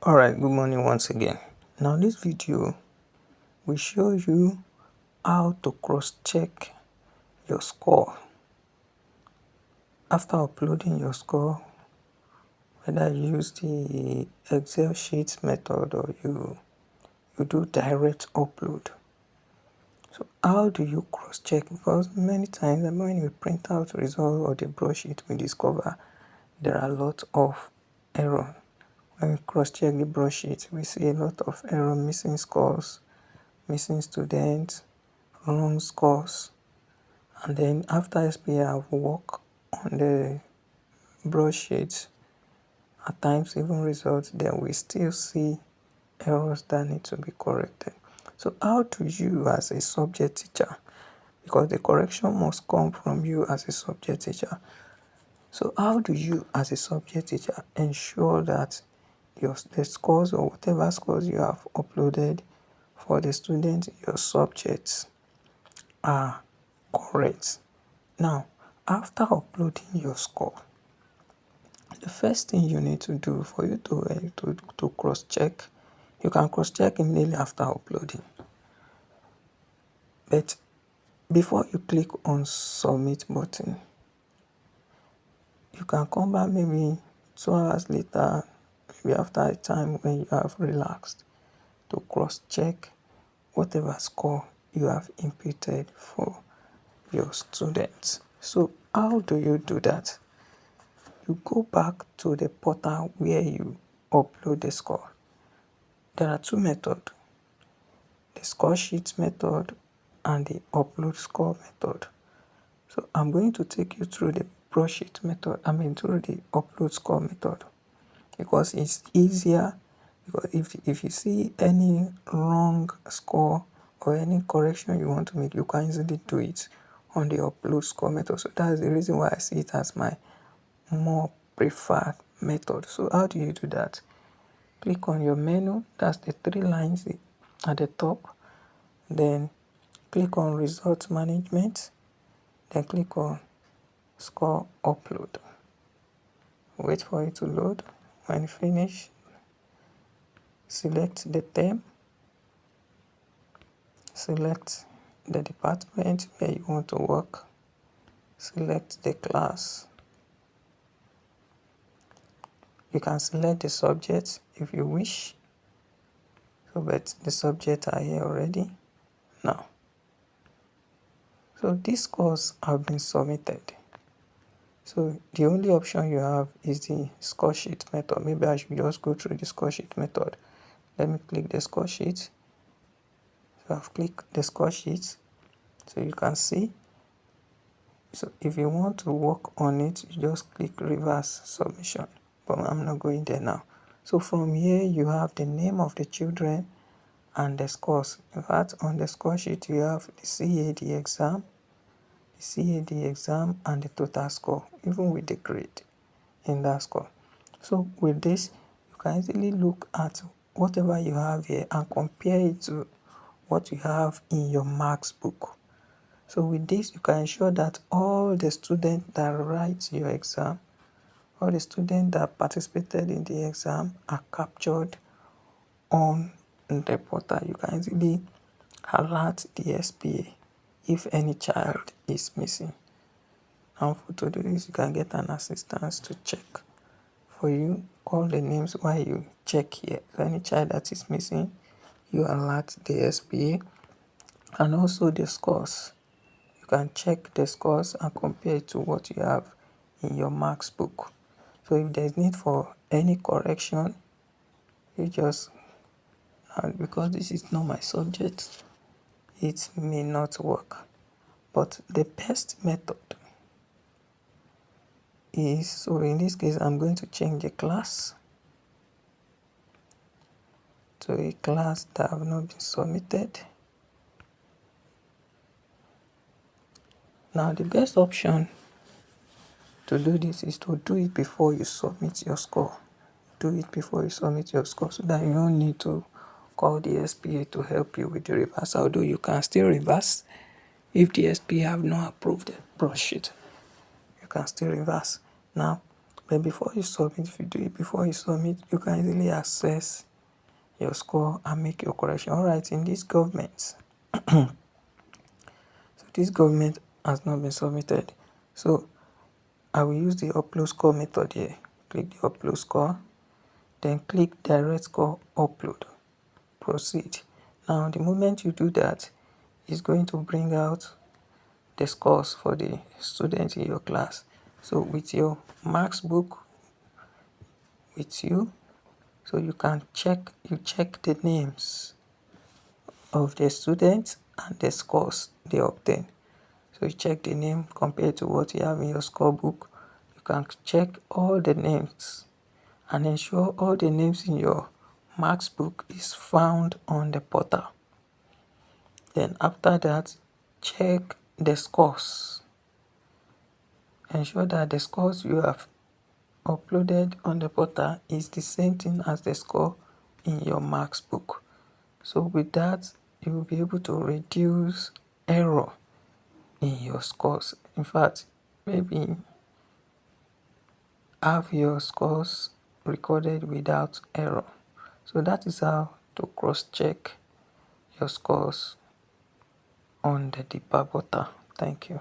Alright, good morning once again. Now this video will show you how to cross-check your score. After uploading your score, whether you use the Excel sheet method or you do direct upload. So how do you cross-check? Because many times when we print out result or the broadsheet, we discover there are a lot of error. When we cross-check the broadsheet, we see a lot of error, missing scores, missing students, wrong scores. And then after SPA have work on the broadsheet, at times even results, then we still see errors that need to be corrected. So how do you as a subject teacher, because the correction must come from you as a subject teacher. So how do you as a subject teacher ensure that the scores or whatever scores you have uploaded for the students, your subjects are correct? Now, after uploading your score, the first thing you need to do for you to cross-check, you can cross-check immediately after uploading. But before you click on submit button, you can come back maybe 2 hours later, maybe after a time when you have relaxed, to cross-check whatever score you have imputed for your students. So how do you do that? You go back to the portal where you upload the score. There are two methods, the score sheet method and the upload score method. So I'm going to take you through the broadsheet method, through the upload score method, because it's easier. Because if you see any wrong score or any correction you want to make, you can easily do it on the upload score method. So that's the reason why I see it as my more preferred method. So how do you do that? Click on your menu, that's the 3 lines at the top. Then click on results management. Then click on score upload. Wait for it to load. When finished, select the term, select the department where you want to work, select the class. You can select the subject if you wish. So but the subjects are here already now. So these scores have been submitted. So the only option you have is the score sheet method. Maybe I should just go through the score sheet method. Let me click the score sheet. So I've clicked the score sheet. So you can see. So if you want to work on it, you just click reverse submission. But I'm not going there now. So from here you have the name of the children and the scores. In fact, on the score sheet you have the CAD exam and the total score, even with the grade in that score. So with this, you can easily look at whatever you have here and compare it to what you have in your marks book. So with this, you can ensure that all the students that write your exam, all the students that participated in the exam are captured on the portal. You can easily alert the SPA if any child is missing. And to do this, you can get an assistant to check for you, call the names while you check here. So any child that is missing, you alert the SPA, and also the scores. You can check the scores and compare it to what you have in your marks book. So if there's need for any correction, you just, and because this is not my subject, it may not work. But the best method is, so in this case, I'm going to change the class to a class that have not been submitted. Now the best option to do this is to do it before you submit your score. Do it before you submit your score so that you don't need to call the SPA to help you with the reverse. Although you can still reverse if the SPA have not approved the broadsheet. You can still reverse. Now, But before you submit, if you do it before you submit, you can easily access your score and make your correction. All right, in this government, so this government has not been submitted. So I will use the upload score method here. Click the upload score, then click direct score upload. Proceed. Now, the moment you do that, it's going to bring out the scores for the students in your class. So with your marks book with you, so you can check the names of the students and the scores they obtain. So you check the name compared to what you have in your score book. You can check all the names and ensure all the names in your marks book is found on the portal. Then after that, check the scores. Ensure that the scores you have uploaded on the portal is the same thing as the score in your marks book. So with that, you will be able to reduce error in your scores. In fact, maybe have your scores recorded without error. So that is how to cross-check your scores on the Diper portal. Thank you.